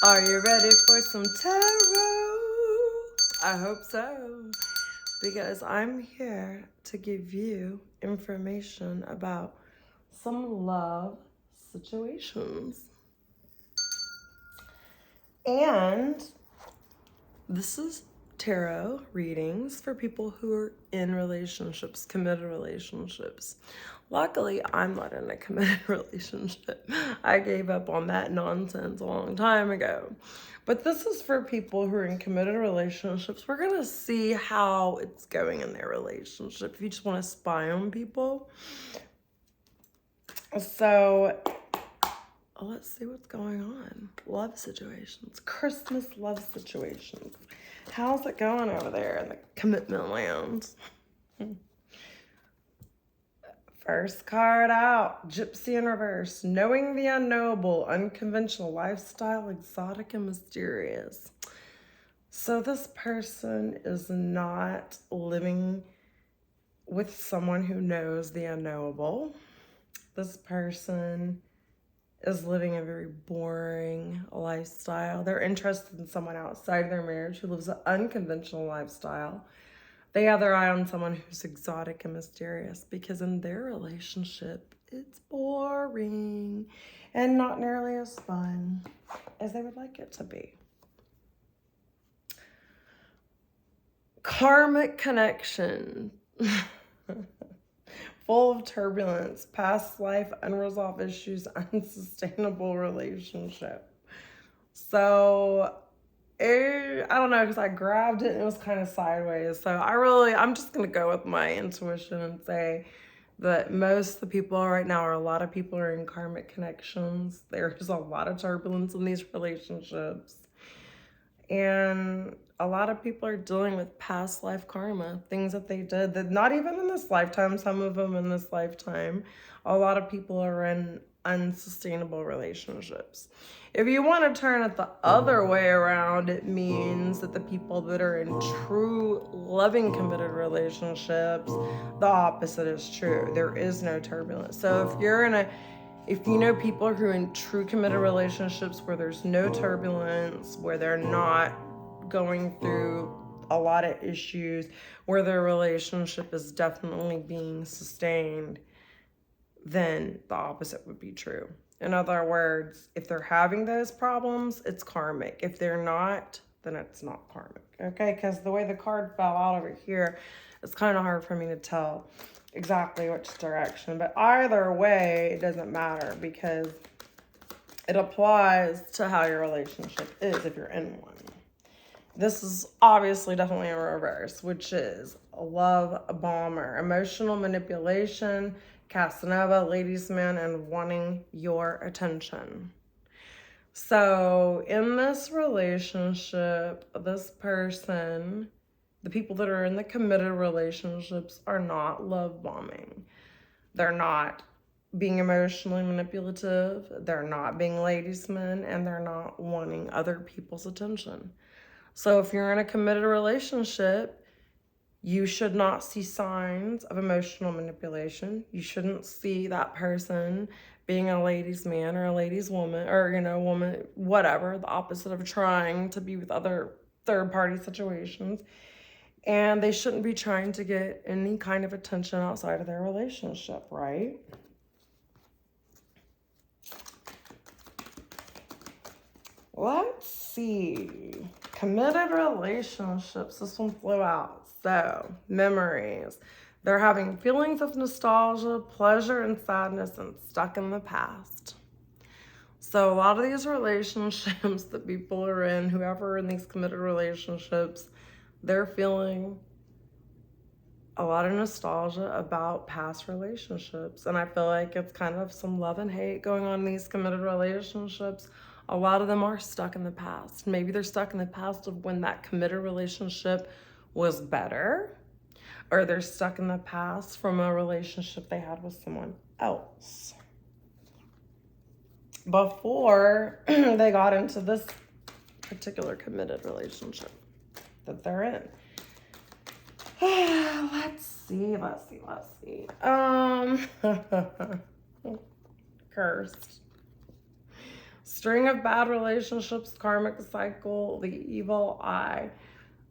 Are you ready for some tarot? I hope so, because I'm here to give you information about some love situations. And this is tarot readings for people who are in relationships, committed relationships. Luckily, I'm not in a committed relationship. I gave up on that nonsense a long time ago. But this is for people who are in committed relationships. We're going to see how it's going in their relationship. If you just want to spy on people. So let's see what's going on. Love situations, Christmas love situations. How's it going over there in the commitment lands? First card out, Gypsy in reverse. Knowing the unknowable, unconventional lifestyle, exotic and mysterious. So this person is not living with someone who knows the unknowable. This person is living a very boring lifestyle. They're interested in someone outside their marriage who lives an unconventional lifestyle. They have their eye on someone who's exotic and mysterious, because in their relationship, it's boring and not nearly as fun as they would like it to be. Karmic connection. Full of turbulence, past life, unresolved issues, unsustainable relationship. So I don't know, because I grabbed it and it was kind of sideways. So I'm just going to go with my intuition and say that most of the people right now, or a lot of people, are in karmic connections. There's a lot of turbulence in these relationships. And a lot of people are dealing with past life karma, things that they did that not even in this lifetime, some of them in this lifetime. A lot of people are in unsustainable relationships. If you want to turn it the other way around, it means that the people that are in true, loving, committed relationships, the opposite is true. There is no turbulence. So if you know people who are in true committed relationships where there's no turbulence, where they're not going through a lot of issues, where their relationship is definitely being sustained, then the opposite would be true. In other words, if they're having those problems, it's karmic. If they're not, then it's not karmic. Okay? Because the way the card fell out over here, it's kind of hard for me to tell exactly which direction. But either way, it doesn't matter, because it applies to how your relationship is if you're in one. This is obviously definitely in reverse, which is a love bomber, emotional manipulation, Casanova, ladies' man, and wanting your attention. So in this relationship, this person, the people that are in the committed relationships, are not love bombing. They're not being emotionally manipulative. They're not being ladies' men, and they're not wanting other people's attention. So if you're in a committed relationship, you should not see signs of emotional manipulation. You shouldn't see that person being a ladies' man or a ladies' woman, or, woman, whatever, the opposite of trying to be with other third-party situations. And they shouldn't be trying to get any kind of attention outside of their relationship, right? Let's see. Committed relationships. This one flew out. So, memories. They're having feelings of nostalgia, pleasure, and sadness, and stuck in the past. So, a lot of these relationships that people are in, whoever in these committed relationships, they're feeling a lot of nostalgia about past relationships. And I feel like it's kind of some love and hate going on in these committed relationships. A lot of them are stuck in the past. Maybe they're stuck in the past of when that committed relationship was better, or they're stuck in the past from a relationship they had with someone else before they got into this particular committed relationship that they're in. Let's see. Cursed. String of bad relationships, karmic cycle, the evil eye.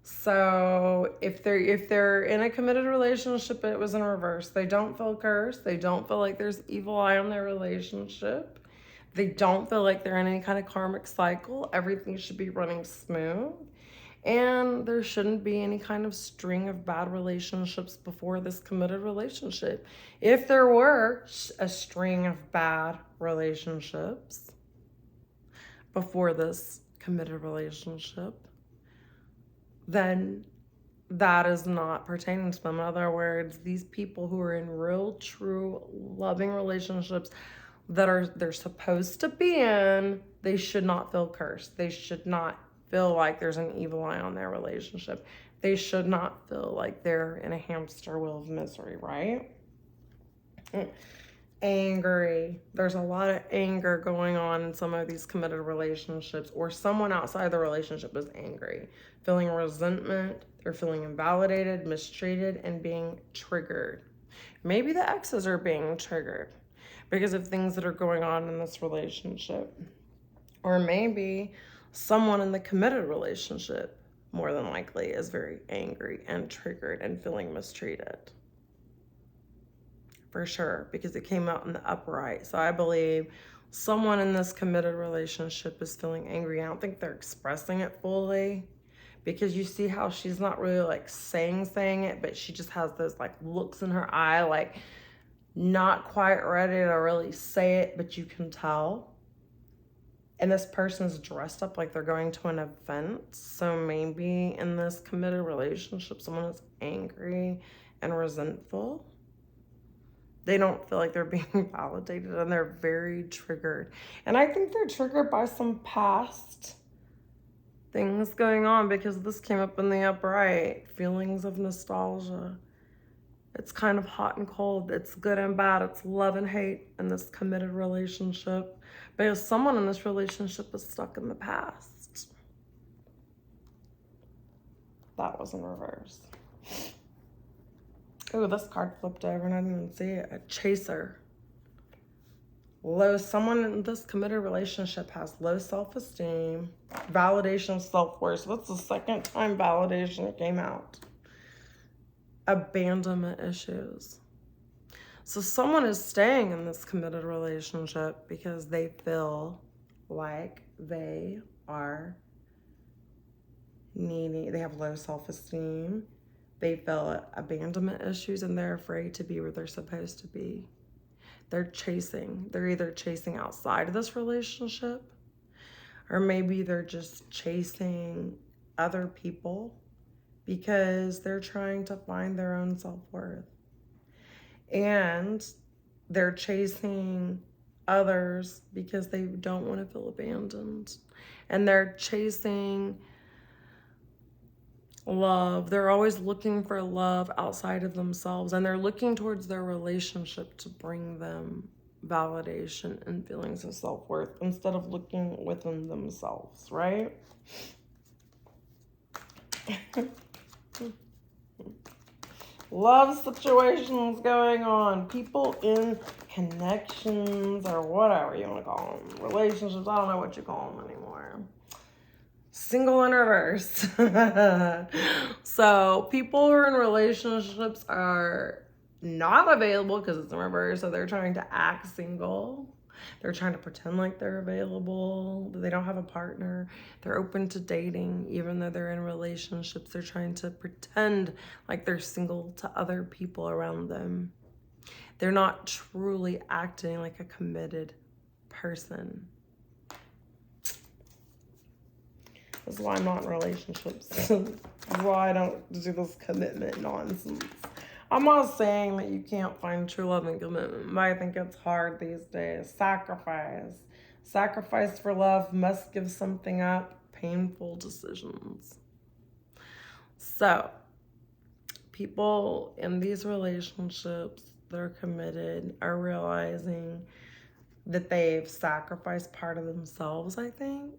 So if they're in a committed relationship, it was in reverse. They don't feel cursed. They don't feel like there's evil eye on their relationship. They don't feel like they're in any kind of karmic cycle. Everything should be running smooth. And there shouldn't be any kind of string of bad relationships before this committed relationship. If there were a string of bad relationships before this committed relationship, then that is not pertaining to them. In other words, these people who are in real, true, loving relationships that they're supposed to be in, they should not feel cursed. They should not feel like there's an evil eye on their relationship. They should not feel like they're in a hamster wheel of misery, right? Angry. There's a lot of anger going on in some of these committed relationships, or someone outside the relationship is angry, feeling resentment. They're feeling invalidated, mistreated, and being triggered. Maybe the exes are being triggered because of things that are going on in this relationship. Or maybe someone in the committed relationship, more than likely, is very angry and triggered and feeling mistreated. For sure, because it came out in the upright. So I believe someone in this committed relationship is feeling angry. I don't think they're expressing it fully, because you see how she's not really like saying it, but she just has those like looks in her eye, like not quite ready to really say it, but you can tell. And this person's dressed up like they're going to an event. So maybe in this committed relationship, someone is angry and resentful. They don't feel like they're being validated, and they're very triggered. And I think they're triggered by some past things going on, because this came up in the upright. Feelings of nostalgia. It's kind of hot and cold. It's good and bad. It's love and hate in this committed relationship, because someone in this relationship is stuck in the past. That was in reverse. Oh, this card flipped over and I didn't even see it. A chaser. Someone in this committed relationship has low self-esteem, validation of self-worth. What's the second time validation came out? Abandonment issues. So someone is staying in this committed relationship because they feel like they are needy. They have low self-esteem. They feel abandonment issues, and they're afraid to be where they're supposed to be. They're either chasing outside of this relationship, or maybe they're just chasing other people because they're trying to find their own self-worth. And they're chasing others because they don't want to feel abandoned. And they're chasing love. They're always looking for love outside of themselves, and they're looking towards their relationship to bring them validation and feelings of self-worth instead of looking within themselves, right? Love situations going on. People in connections, or whatever you want to call them. Relationships, I don't know what you call them anymore. Single in reverse. So people who are in relationships are not available because it's in reverse. So they're trying to act single. They're trying to pretend like they're available. They don't have a partner. They're open to dating, even though they're in relationships. They're trying to pretend like they're single to other people around them. They're not truly acting like a committed person. That's why I'm not in relationships. That's why I don't do this commitment nonsense. I'm not saying that you can't find true love and commitment, but I think it's hard these days. Sacrifice. Sacrifice for love, must give something up. Painful decisions. So, people in these relationships that are committed are realizing that they've sacrificed part of themselves, I think.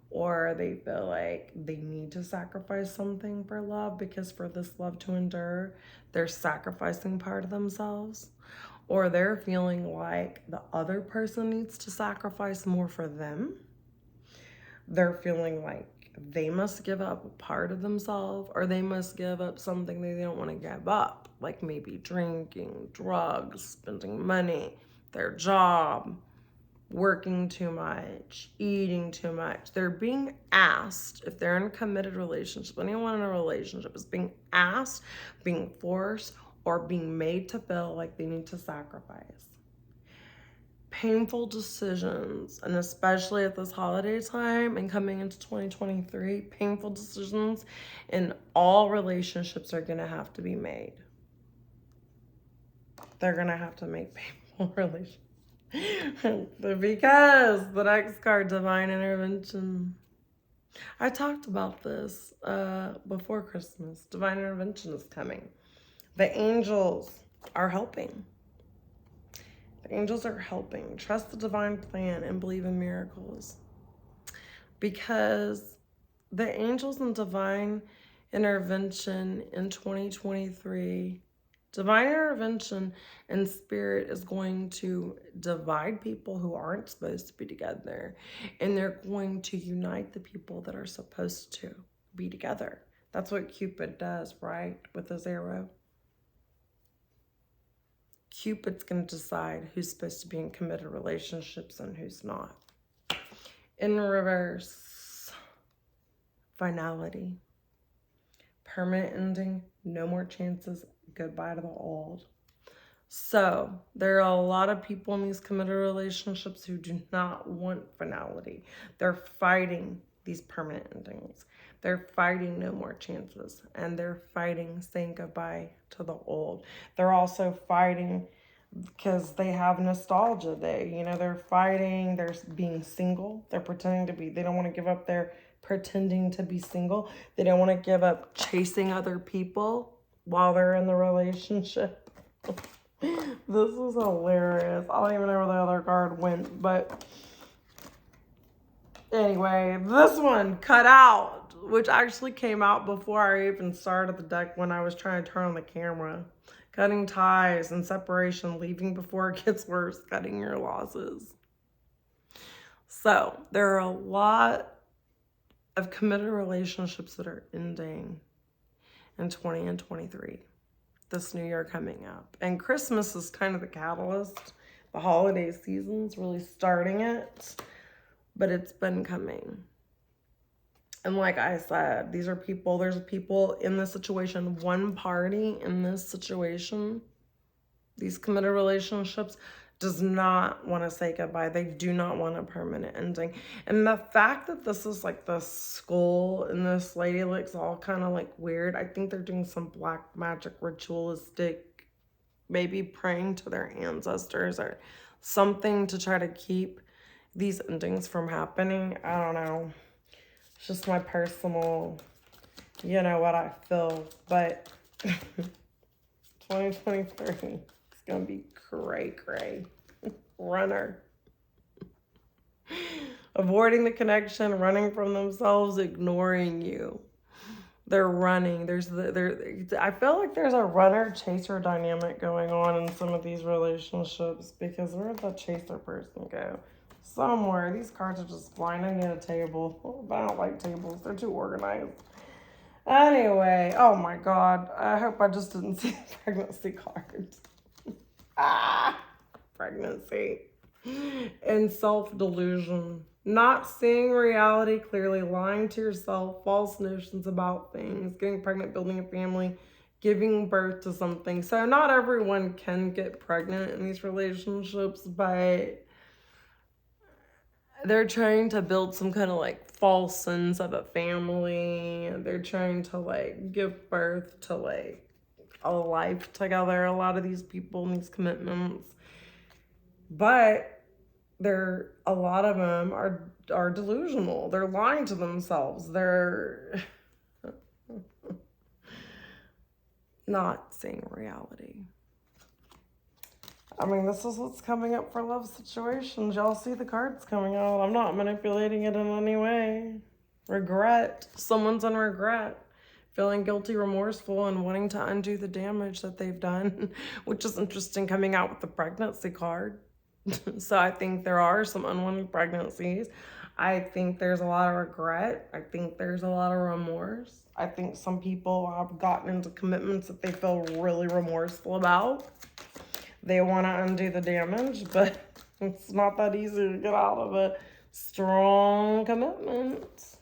Or they feel like they need to sacrifice something for love, because for this love to endure, they're sacrificing part of themselves. or they're feeling like the other person needs to sacrifice more for them. They're feeling like they must give up a part of themselves, or they must give up something they don't want to give up, like maybe drinking, drugs, spending money, their job, working too much, eating too much. They're being asked, if they're in a committed relationship, anyone in a relationship is being asked, being forced, or being made to feel like they need to sacrifice. Painful decisions, and especially at this holiday time and coming into 2023, painful decisions in all relationships are going to have to be made. They're going to have to make painful relationships. Because the next card, Divine Intervention. I talked about this before Christmas. Divine Intervention is coming. The angels are helping. The angels are helping. Trust the divine plan and believe in miracles. Because the angels and divine intervention in 2023, divine intervention and spirit is going to divide people who aren't supposed to be together. And they're going to unite the people that are supposed to be together. That's what Cupid does, right? With his arrow. Cupid's going to decide who's supposed to be in committed relationships and who's not. In reverse, finality. Permanent ending, no more chances, goodbye to the old. So, there are a lot of people in these committed relationships who do not want finality. They're fighting these permanent endings. They're fighting no more chances, and they're fighting saying goodbye to the old. They're also fighting because they have nostalgia. They're fighting, they're being single. They're pretending to be, they don't want to give up their pretending to be single. They don't want to give up chasing other people while they're in the relationship. This is hilarious. I don't even know where the other card went, but anyway, this one cut out, which actually came out before I even started the deck when I was trying to turn on the camera. Cutting ties and separation, leaving before it gets worse, cutting your losses. So there are a lot of committed relationships that are ending in 20 and 23. This new year coming up. And Christmas is kind of the catalyst. The holiday season's really starting it. But it's been coming. And like I said, there's people in this situation, one party in this situation, these committed relationships, does not want to say goodbye. They do not want a permanent ending. And the fact that this is like the skull and this lady looks all kind of like weird, I think they're doing some black magic ritualistic, maybe praying to their ancestors or something to try to keep these endings from happening. I don't know. It's just my personal, what I feel. But 2023, it's going to be cray. Runner. Avoiding the connection, running from themselves, ignoring you. They're running. I feel like there's a runner-chaser dynamic going on in some of these relationships, because where did the chaser person go? Somewhere. These cards are just flying. I need a table. But I don't like tables. They're too organized. Anyway, oh my God. I hope I just didn't see the pregnancy cards. Pregnancy. And self-delusion. Not seeing reality clearly, lying to yourself, false notions about things, getting pregnant, building a family, giving birth to something. So not everyone can get pregnant in these relationships, but they're trying to build some kind of like false sense of a family. They're trying to like give birth to like a life together. A lot of these people in these commitments, but a lot of them are delusional. They're lying to themselves. They're not seeing reality. I mean, this is what's coming up for love situations. Y'all see the cards coming out. I'm not manipulating it in any way. Regret. Someone's in regret. feeling guilty, remorseful, and wanting to undo the damage that they've done, which is interesting coming out with the pregnancy card. So I think there are some unwanted pregnancies. I think there's a lot of regret. I think there's a lot of remorse. I think some people have gotten into commitments that they feel really remorseful about. They want to undo the damage, but it's not that easy to get out of a strong commitment.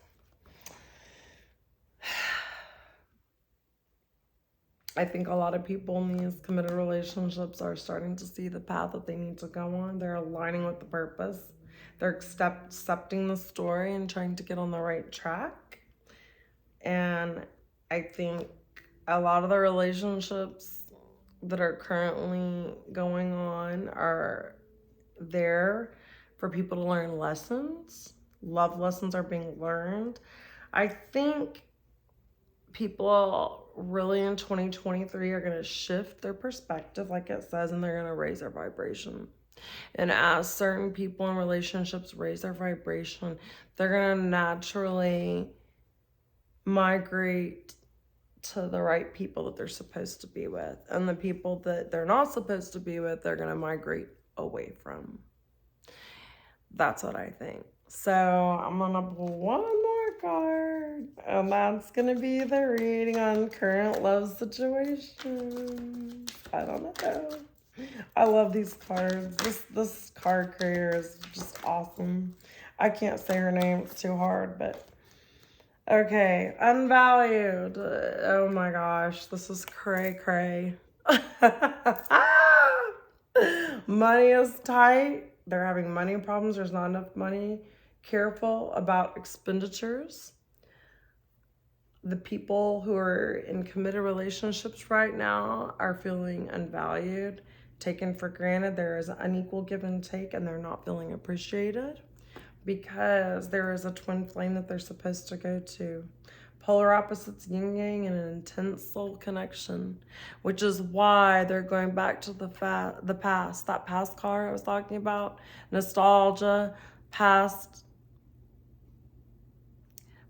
I think a lot of people in these committed relationships are starting to see the path that they need to go on. They're aligning with the purpose. They're accepting the story and trying to get on the right track. And I think a lot of the relationships that are currently going on are there for people to learn lessons. Love lessons are being learned. I think people really in 2023 are going to shift their perspective, like it says, and they're going to raise their vibration. And as certain people in relationships raise their vibration, they're going to naturally migrate to the right people that they're supposed to be with. And the people that they're not supposed to be with, they're going to migrate away from. That's what I think. So I'm going to pull one more card, and that's going to be the reading on current love situations. I don't know. I love these cards. This card creator is just awesome. I can't say her name. It's too hard, but okay. Unvalued. Oh my gosh. This is cray. Money is tight. They're having money problems. There's not enough money. Careful about expenditures. The people who are in committed relationships right now are feeling unvalued, taken for granted. There is an unequal give and take, and they're not feeling appreciated because there is a twin flame that they're supposed to go to. Polar opposites, yin yang, and an intense soul connection, which is why they're going back to the past. That past card I was talking about, nostalgia, past.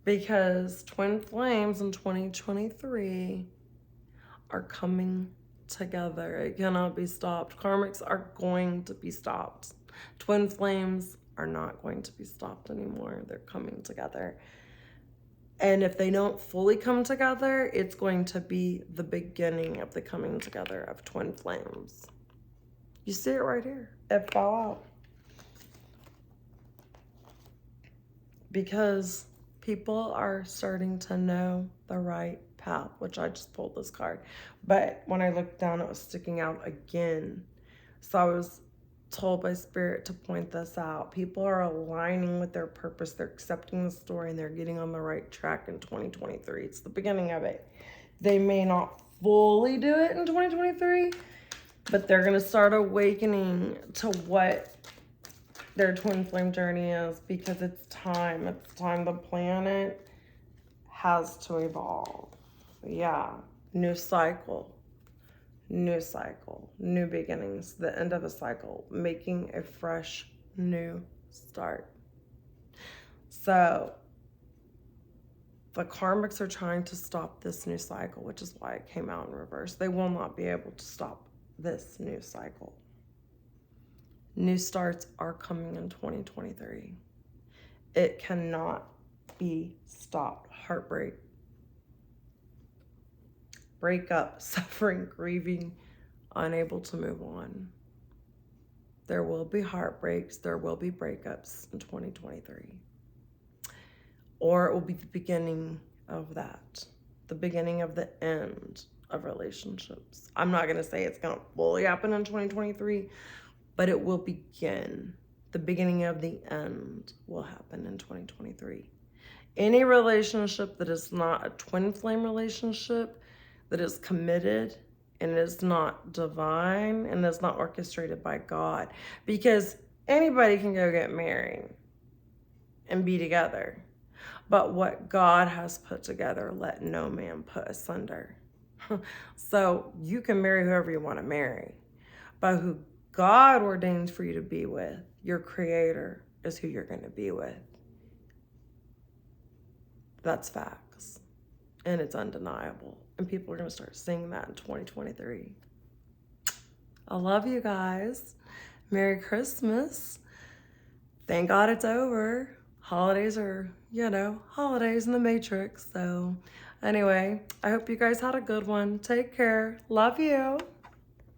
Because twin flames in 2023 are coming together. It cannot be stopped. Karmics are going to be stopped. Twin flames are not going to be stopped anymore. They're coming together. And if they don't fully come together, it's going to be the beginning of the coming together of twin flames. You see it right here. It fell out. Because people are starting to know the right path, which I just pulled this card. But when I looked down, it was sticking out again. So I was told by Spirit to point this out. People are aligning with their purpose. They're accepting the story, and they're getting on the right track in 2023. It's the beginning of it. They may not fully do it in 2023, but they're going to start awakening to what their twin flame journey is, because it's time. It's time. The planet has to evolve. Yeah. New cycle, new beginnings, the end of a cycle, making a fresh new start. So the karmics are trying to stop this new cycle, which is why it came out in reverse. They will not be able to stop this new cycle. New starts are coming in 2023. It cannot be stopped. Heartbreak, breakup, suffering, grieving, unable to move on. There will be heartbreaks. There will be breakups in 2023. Or it will be the beginning of that. The beginning of the end of relationships. I'm not going to say it's going to fully happen in 2023, but it will begin. The beginning of the end will happen in 2023. Any relationship that is not a twin flame relationship, that is committed and is not divine and is not orchestrated by God, because anybody can go get married and be together. But what God has put together, let no man put asunder. So you can marry whoever you want to marry, but who God ordains for you to be with, your creator, is who you're going to be with. That's facts. and it's undeniable. And people are going to start seeing that in 2023. I love you guys. Merry Christmas. Thank God it's over. Holidays are, holidays in the Matrix. So anyway, I hope you guys had a good one. Take care. Love you.